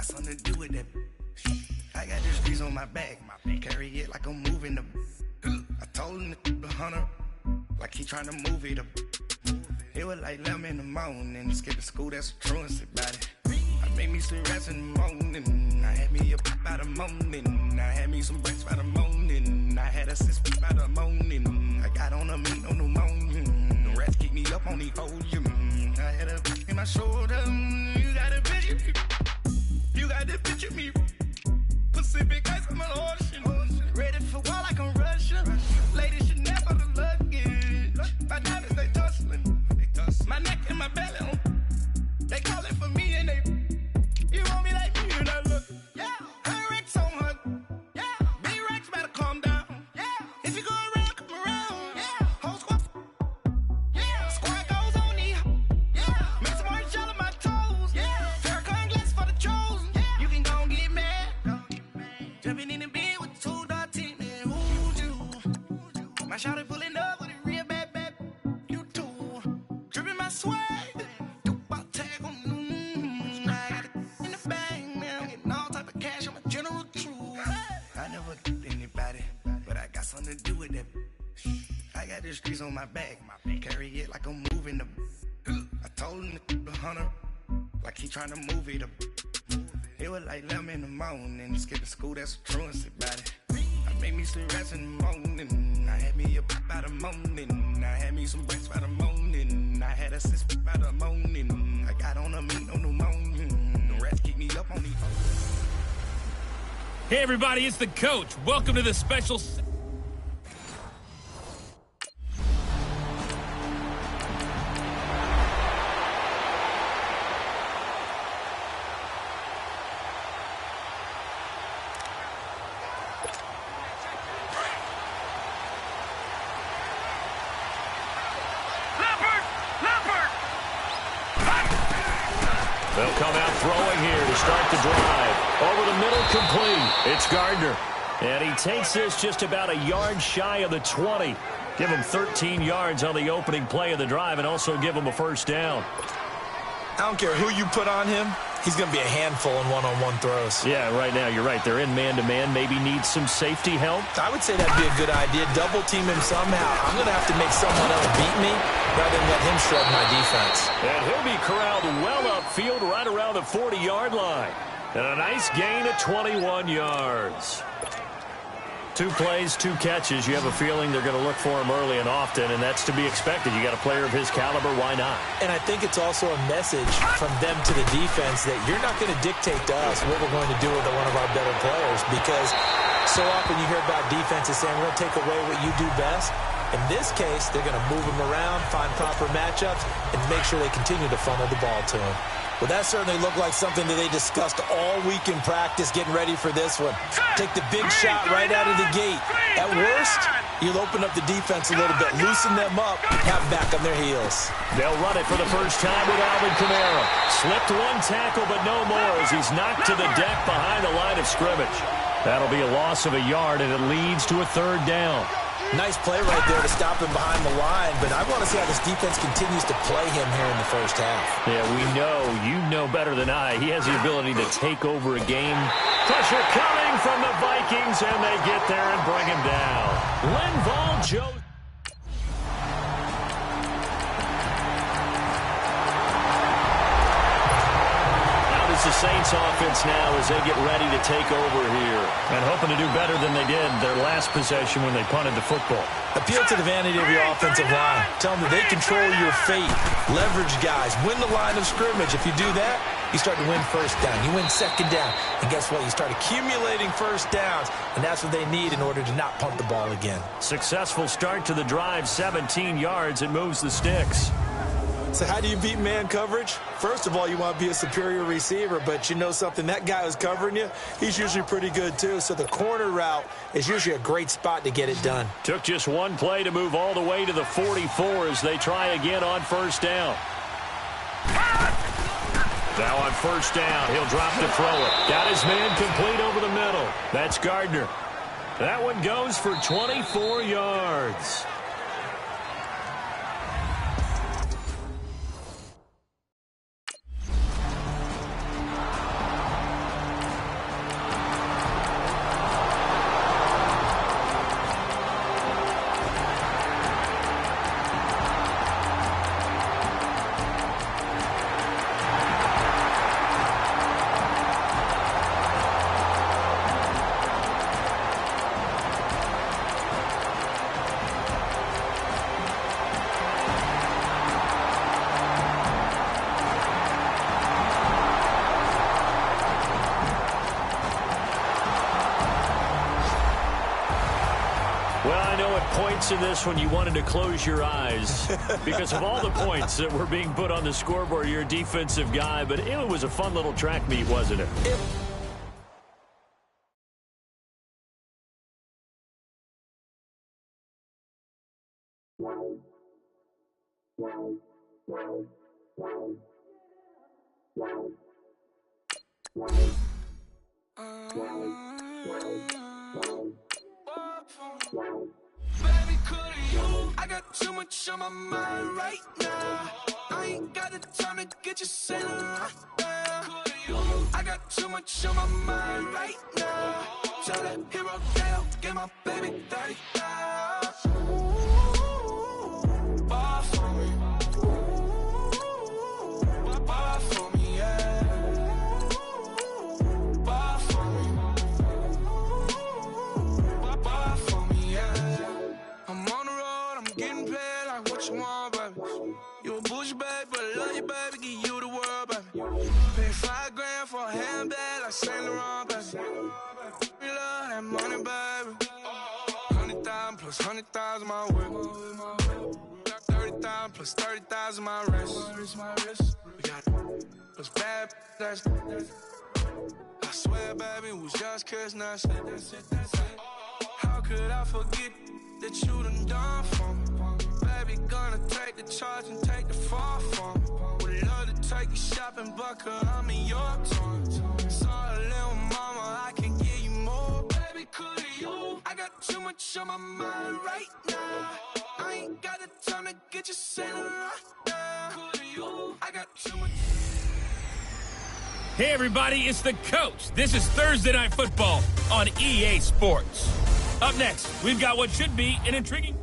got something to do with that. I got the streets on my back. Carry it like I'm moving the. I told him to 100, like he trying to move it up. It was like 11 in the morning. Skip to school, that's a truancy about it. I made me some rest in the morning. I had me a pop by the morning. I had me some breaks by the morning. I had a six by the morning. I got on a meat on the morning. The rats keep me up on the podium. I had a bitch in my shoulder. You got a bitch in me. You got the bitch in me. Pacific ice, I'm an ocean. Ready for war like I'm Russian. Ladies should never the luggage. My diamonds, they tussling. My neck and my belly. They calling for me and they. You want me like me and I look. Yeah. Her Rex on her. Yeah. Big Rex better calm down. Yeah. If you go around, come around. Yeah. Whole squad. Yeah. Squad goes on me. Yeah. Make some orange gel on my toes. Yeah. Farrakhan glass for the chosen. Yeah. You can go and get mad. Jumping in the bed with the 2 dot team. And who'd you? My shawty pulling up with a real bad. You too. Dripping my swag. Something to do with that. I got the streets on my back. Carry it like I'm moving the. I told him to 100, like he trying to move it up. It was like 11 in the morning. Skip to school, that's a truancy about it. I made me some rest in the morning. I had me a pop by the morning. I had me some breaks by the morning. I had a six by the morning. I got on a meat on the morning. The rats keep me up on the. Hey everybody, it's the coach. Welcome to the special. They'll come out throwing here to start the drive. Over the middle, complete. It's Gardner. And he takes this just about a yard shy of the 20. Give him 13 yards on the opening play of the drive and also give him a first down. I don't care who you put on him. He's going to be a handful in one-on-one throws. Yeah, right now, you're right. They're in man-to-man. Maybe needs some safety help. I would say that'd be a good idea. Double team him somehow. I'm going to have to make someone else beat me rather than let him shred my defense. And he'll be corralled well upfield right around the 40-yard line. And a nice gain of 21 yards. 2 plays, 2 catches. You have a feeling they're going to look for him early and often, and that's to be expected. You got a player of his caliber, why not? And I think it's also a message from them to the defense that you're not going to dictate to us what we're going to do with one of our better players, because so often you hear about defenses saying we're going to take away what you do best. In this case, they're going to move him around, find proper matchups, and make sure they continue to funnel the ball to him. Well, that certainly looked like something that they discussed all week in practice, getting ready for this one. Take the big shot right out of the gate. At worst, you'll open up the defense a little bit, loosen them up, have back on their heels. They'll run it for the first time with Alvin Kamara. Slipped 1 tackle, but no more as he's knocked to the deck behind the line of scrimmage. That'll be a loss of a yard, and it leads to a 3rd down. Nice play right there to stop him behind the line, but I want to see how this defense continues to play him here in the first half. Yeah, we know. You know better than I. He has the ability to take over a game. Pressure coming from the Vikings, and they get there and bring him down. Linval Joe. The Saints offense now as they get ready to take over here. And hoping to do better than they did their last possession when they punted the football. Appeal to the vanity of your offensive line. Tell them that they control your fate. Leverage guys. Win the line of scrimmage. If you do that, you start to win first down. You win second down. And guess what? You start accumulating first downs. And that's what they need in order to not punt the ball again. Successful start to the drive. 17 yards. It moves the sticks. So how do you beat man coverage? First of all, you want to be a superior receiver, but you know something, that guy who's covering you, he's usually pretty good too. So the corner route is usually a great spot to get it done. Took just 1 play to move all the way to the 44 as they try again on first down. Now on first down, he'll drop to throw it. Got his man complete over the middle. That's Gardner. That one goes for 24 yards. I know at points in this when you wanted to close your eyes because of all the points that were being put on the scoreboard. You're a defensive guy, but it was a fun little track meet, wasn't it? Baby, could you? I got too much on my mind right now. I ain't got the time to get you sailing right now. I got too much on my mind right now. Tell that hero down, get my baby 30 now. Bar for me. Bar for me, yeah. Bar for me. Bar for me, yeah. I'm on the road, I'm getting paid like what you want, baby. You a bougie, baby, but I love you, baby. Give you the world, baby. Pay $5 grand for a handbag like Saint Laurent, baby. We love that money, baby. 100,000 plus 100,000 my whip. 30,000 plus 30,000 my wrist. We got those bad, that's I swear, baby, it was just kiss, that's it. How could I forget that you done for me? Baby, gonna take the charge and take the fall from me. Would love to take you shopping, but cause I'm in your town. Sorry, little mama, I can give you more. Baby, could you? I got too much on my mind right now. I ain't got the time to get you sailing right now. Could you? I got too much. Hey, everybody, it's the coach. This is Thursday Night Football on EA Sports. Up next, we've got what should be an intriguing...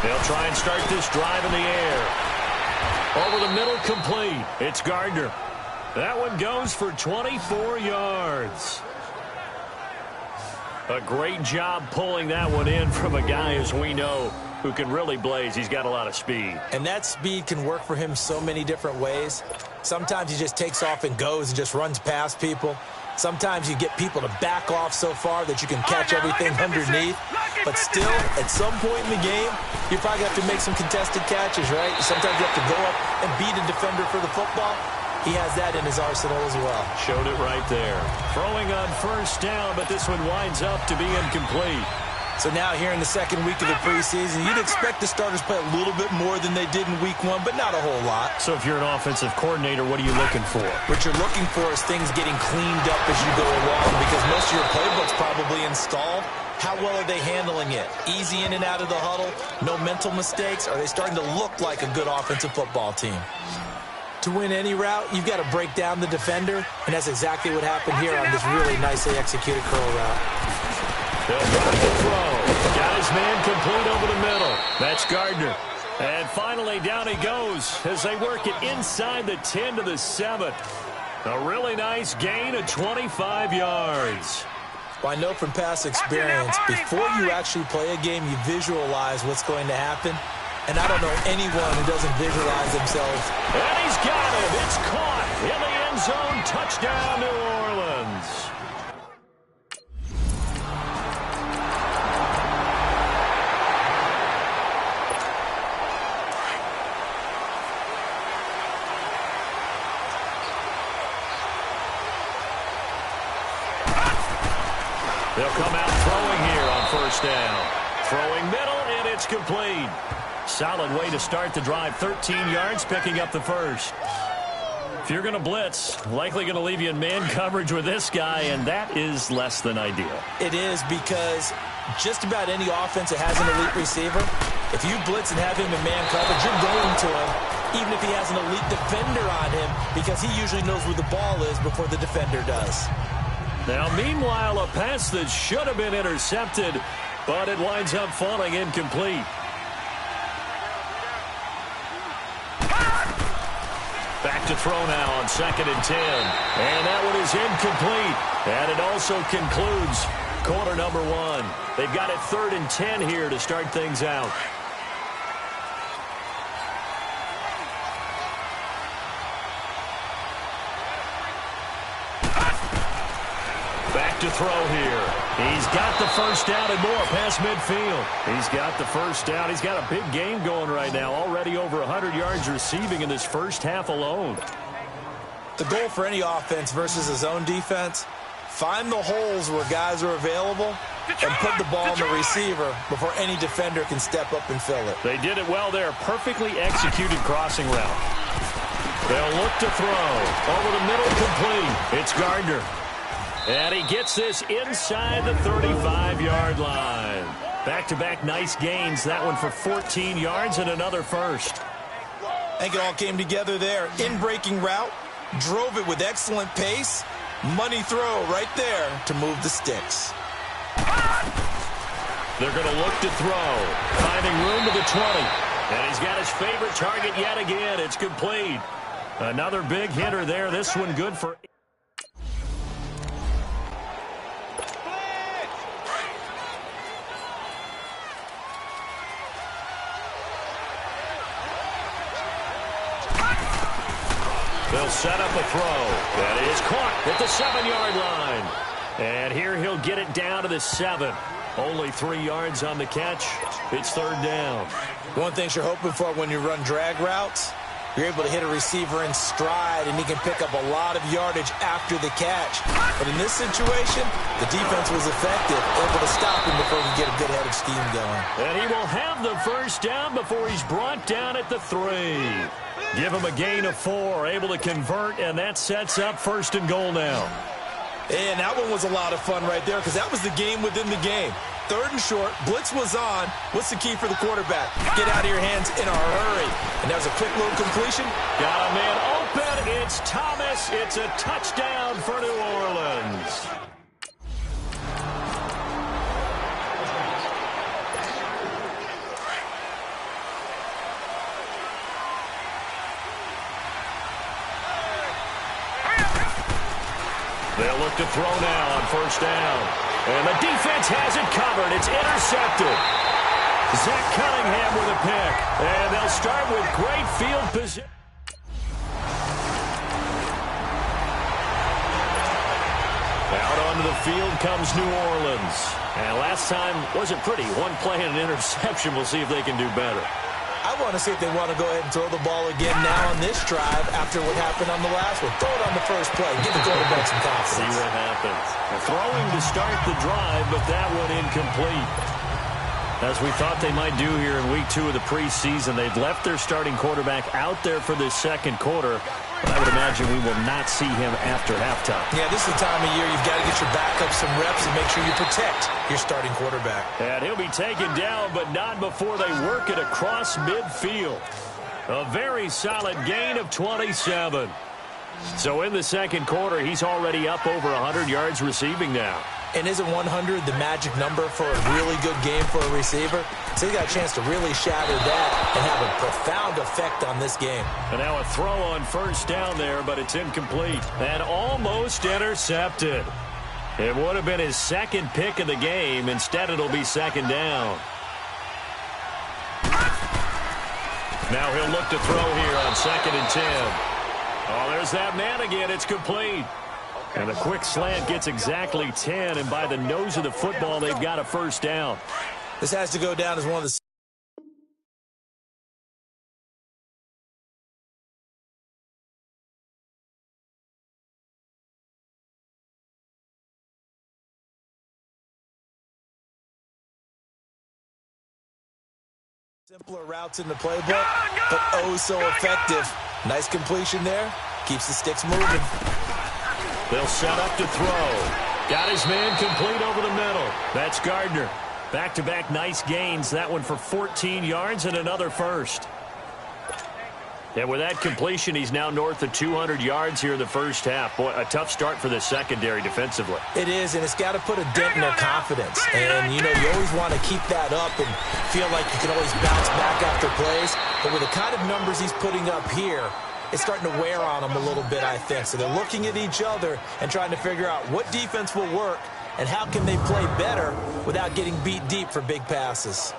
They'll try and start this drive in the air. Over the middle, complete. It's Gardner. That one goes for 24 yards. A great job pulling that one in from a guy, as we know, who can really blaze. He's got a lot of speed. And that speed can work for him so many different ways. Sometimes he just takes off and goes and just runs past people. Sometimes you get people to back off so far that you can catch everything underneath. But still, at some point in the game, you probably have to make some contested catches, right? Sometimes you have to go up and beat a defender for the football. He has that in his arsenal as well. Showed it right there. Throwing on first down, but this one winds up to be incomplete. So now here in the second week of the preseason, you'd expect the starters play a little bit more than they did in week one, but not a whole lot. So if you're an offensive coordinator, what are you looking for? What you're looking for is things getting cleaned up as you go along, because most of your playbook's probably installed. How well are they handling it? Easy in and out of the huddle? No mental mistakes? Are they starting to look like a good offensive football team? To win any route, you've got to break down the defender, and that's exactly what happened here on this really nicely executed curl route. They'll drop the throw. Got his man complete over the middle. That's Gardner. And finally, down he goes as they work it inside the 10 to the 7. A really nice gain of 25 yards. Well, I know from past experience, before you actually play a game, you visualize what's going to happen. And I don't know anyone who doesn't visualize themselves. And he's got it. It's caught in the end zone. Touchdown, New Orleans. They'll come out throwing here on first down. Throwing middle, and it's complete. Solid way to start the drive. 13 yards, picking up the first. If you're going to blitz, likely going to leave you in man coverage with this guy, and that is less than ideal. It is, because just about any offense that has an elite receiver, if you blitz and have him in man coverage, you're going to him, even if he has an elite defender on him, because he usually knows where the ball is before the defender does. Now, meanwhile, a pass that should have been intercepted, but it winds up falling incomplete. Back to throw now on 2nd and 10. And that one is incomplete. And it also concludes quarter number 1. They've got it 3rd and 10 here to start things out. Back to throw here. He's got the first down and more past midfield. He's got the first down. He's got a big game going right now. Already over 100 yards receiving in this first half alone. The goal for any offense versus a zone defense, find the holes where guys are available and put the ball on the receiver before any defender can step up and fill it. They did it well there. Perfectly executed crossing route. They'll look to throw. Over the middle, complete. It's Gardner. And he gets this inside the 35-yard line. Back-to-back nice gains. That one for 14 yards and another first. I think it all came together there. In-breaking route, drove it with excellent pace. Money throw right there to move the sticks. They're going to look to throw. Finding room to the 20. And he's got his favorite target yet again. It's complete. Another big hitter there. This one good for... They'll set up a throw. That is caught at the 7-yard line. And here he'll get it down to the 7. Only 3 yards on the catch. It's 3rd down. One thing you're hoping for when you run drag routes, you're able to hit a receiver in stride, and he can pick up a lot of yardage after the catch. But in this situation, the defense was effective, able to stop him before he get a good head of steam going. And he will have the first down before he's brought down at the 3. Give him a gain of 4, able to convert, and that sets up 1st and goal now. And that one was a lot of fun right there because that was the game within the game. 3rd and short, blitz was on. What's the key for the quarterback? Get out of your hands in a hurry. And that was a quick little completion. Got a man open. It's Thomas. It's a touchdown for New Orleans. They'll look to throw now on 1st down. And the defense has it covered. It's intercepted. Zach Cunningham with a pick. And they'll start with great field position. Out onto the field comes New Orleans. And last time wasn't pretty. One play and an interception. We'll see if they can do better. I want to see if they want to go ahead and throw the ball again now on this drive after what happened on the last one. Throw it on the first play. Give the quarterback some confidence. See what happens. Throwing to start the drive, but that one incomplete. As we thought they might do here in week 2 of the preseason, they've left their starting quarterback out there for this 2nd quarter. But I would imagine we will not see him after halftime. Yeah, this is the time of year you've got to get your backup some reps and make sure you protect your starting quarterback. And he'll be taken down, but not before they work it across midfield. A very solid gain of 27. So in the 2nd quarter, he's already up over 100 yards receiving now. And isn't 100 the magic number for a really good game for a receiver? So he got a chance to really shatter that and have a profound effect on this game. And now a throw on 1st down there, but it's incomplete. And almost intercepted. It would have been his 2nd pick of the game. Instead, it'll be 2nd down. Now he'll look to throw here on 2nd and 10. Oh, there's that man again. It's complete. And a quick slant gets exactly 10, and by the nose of the football, they've got a 1st down. This has to go down as one of the simpler routes in the playbook, but oh so effective. Nice completion there. Keeps the sticks moving. They'll set up to throw. Got his man complete over the middle. That's Gardner. Back-to-back nice gains. That one for 14 yards and another first. And with that completion, he's now north of 200 yards here in the first half. Boy, a tough start for the secondary defensively. It is, and it's got to put a dent in their confidence. And, you know, you always want to keep that up and feel like you can always bounce back after plays. But with the kind of numbers he's putting up here, it's starting to wear on them a little bit, I think. So they're looking at each other and trying to figure out what defense will work and how can they play better without getting beat deep for big passes.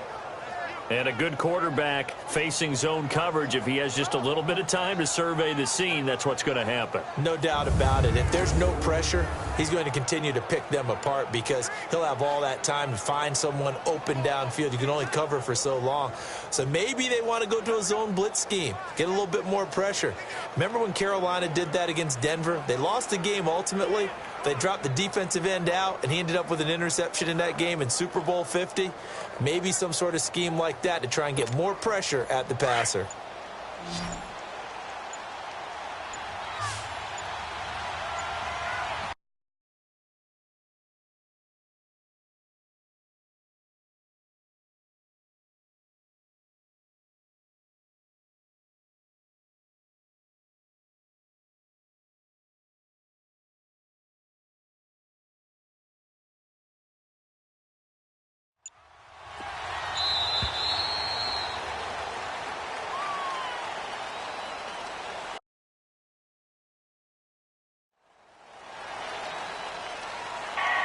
And a good quarterback facing zone coverage, if he has just a little bit of time to survey the scene, that's what's going to happen. No doubt about it. If there's no pressure, he's going to continue to pick them apart because he'll have all that time to find someone open downfield. You can only cover for so long. So maybe they want to go to a zone blitz scheme, get a little bit more pressure. Remember when Carolina did that against Denver? They lost the game ultimately. They dropped the defensive end out, and he ended up with an interception in that game in Super Bowl 50. Maybe some sort of scheme like that to try and get more pressure at the passer.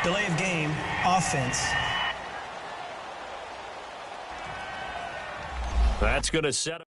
Delay of game, offense. That's going to set up.